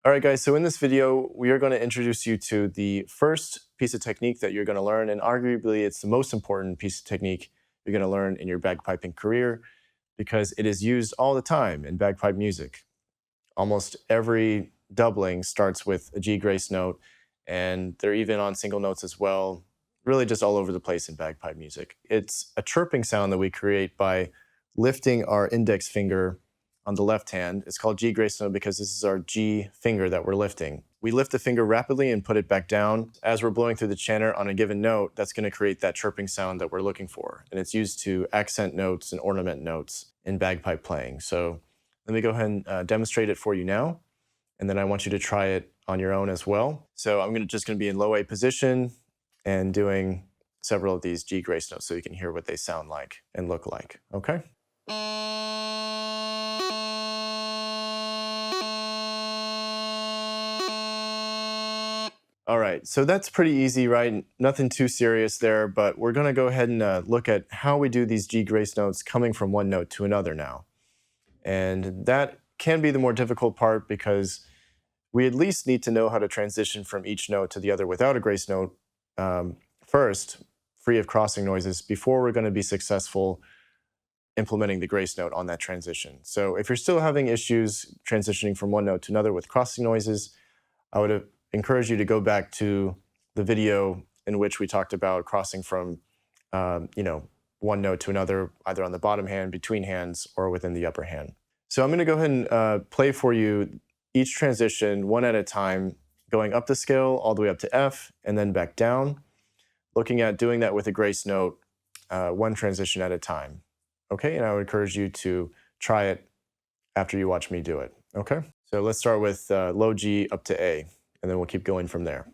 All right, guys, so in this video, we are going to introduce you to the first piece of technique that you're going to learn, and arguably it's the most important piece of technique you're going to learn in your bagpiping career because it is used all the time in bagpipe music. Almost every doubling starts with a G grace note, and they're even on single notes as well, really just all over the place in bagpipe music. It's a chirping sound that we create by lifting our index finger on the left hand. It's called G Gracenote because this is our G finger that we're lifting. We lift the finger rapidly and put it back down. As we're blowing through the chanter on a given note, that's going to create that chirping sound that we're looking for. And it's used to accent notes and ornament notes in bagpipe playing. So let me go ahead and demonstrate it for you now. And then I want you to try it on your own as well. So I'm just going to be in low A position and doing several of these G grace notes so you can hear what they sound like and look like, okay? All right, so that's pretty easy, right? Nothing too serious there, but we're gonna go ahead and look at how we do these G grace notes coming from one note to another now. And that can be the more difficult part because we at least need to know how to transition from each note to the other without a grace note first, free of crossing noises, before we're gonna be successful implementing the grace note on that transition. So if you're still having issues transitioning from one note to another with crossing noises, I would encourage you to go back to the video in which we talked about crossing from one note to another, either on the bottom hand, between hands, or within the upper hand. So I'm going to go ahead and play for you each transition one at a time, going up the scale all the way up to F and then back down, looking at doing that with a grace note, one transition at a time. Okay, and I would encourage you to try it after you watch me do it. Okay, so let's start with low G up to A, and then we'll keep going from there.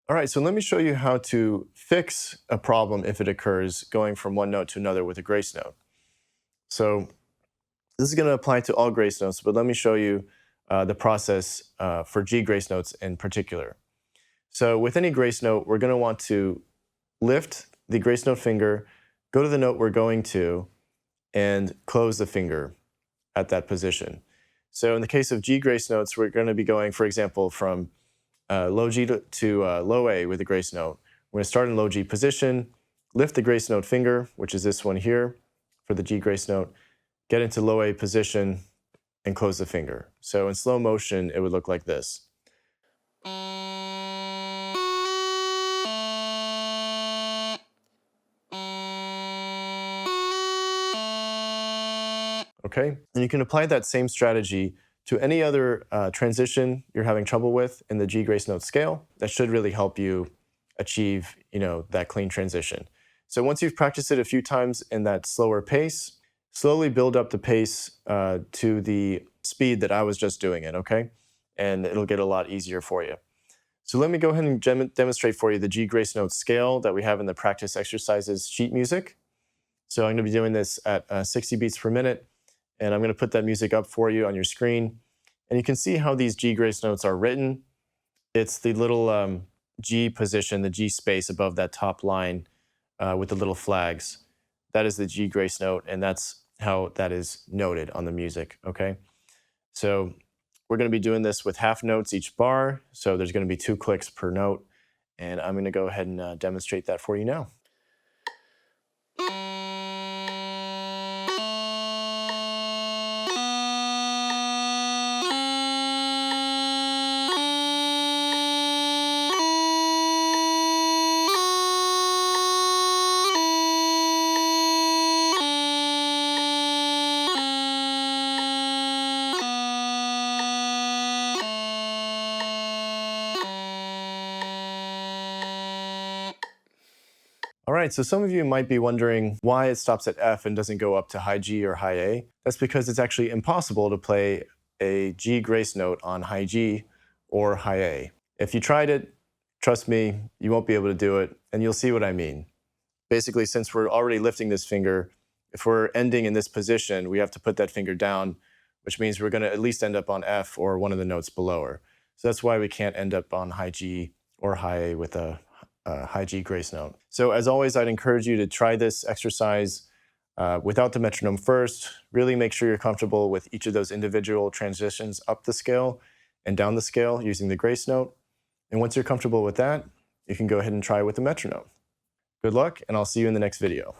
All right, so let me show you how to fix a problem if it occurs going from one note to another with a grace note. So this is going to apply to all grace notes, but let me show you the process for G grace notes in particular. So with any grace note, we're going to want to lift the grace note finger, go to the note we're going to, and close the finger at that position. So in the case of G grace notes, we're going to be going, for example, from low G to low A with a grace note. We're going to start in low G position, lift the grace note finger, which is this one here for the G grace note, get into low A position, and close the finger. So in slow motion, it would look like this. Okay, and you can apply that same strategy to any other transition you're having trouble with in the G grace note scale. That should really help you achieve, that clean transition. So once you've practiced it a few times in that slower pace, slowly build up the pace to the speed that I was just doing it, okay? And it'll get a lot easier for you. So let me go ahead and demonstrate for you the G grace note scale that we have in the practice exercises sheet music. So I'm going to be doing this at 60 beats per minute. And I'm going to put that music up for you on your screen. And you can see how these G grace notes are written. It's the little G position, the G space above that top line with the little flags. That is the G grace note, and that's how that is noted on the music, okay? So we're going to be doing this with half notes each bar. So there's going to be 2 clicks per note. And I'm going to go ahead and demonstrate that for you now. right, so some of you might be wondering why it stops at F and doesn't go up to high G or high A. That's because it's actually impossible to play a G grace note on high G or high A. If you tried it, trust me, you won't be able to do it, and you'll see what I mean. Basically, since we're already lifting this finger, if we're ending in this position, we have to put that finger down, which means we're going to at least end up on F or one of the notes below her. So that's why we can't end up on high G or high A with a high G grace note. So as always, I'd encourage you to try this exercise without the metronome first. Really make sure you're comfortable with each of those individual transitions up the scale and down the scale using the grace note. And once you're comfortable with that, you can go ahead and try with the metronome. Good luck, and I'll see you in the next video.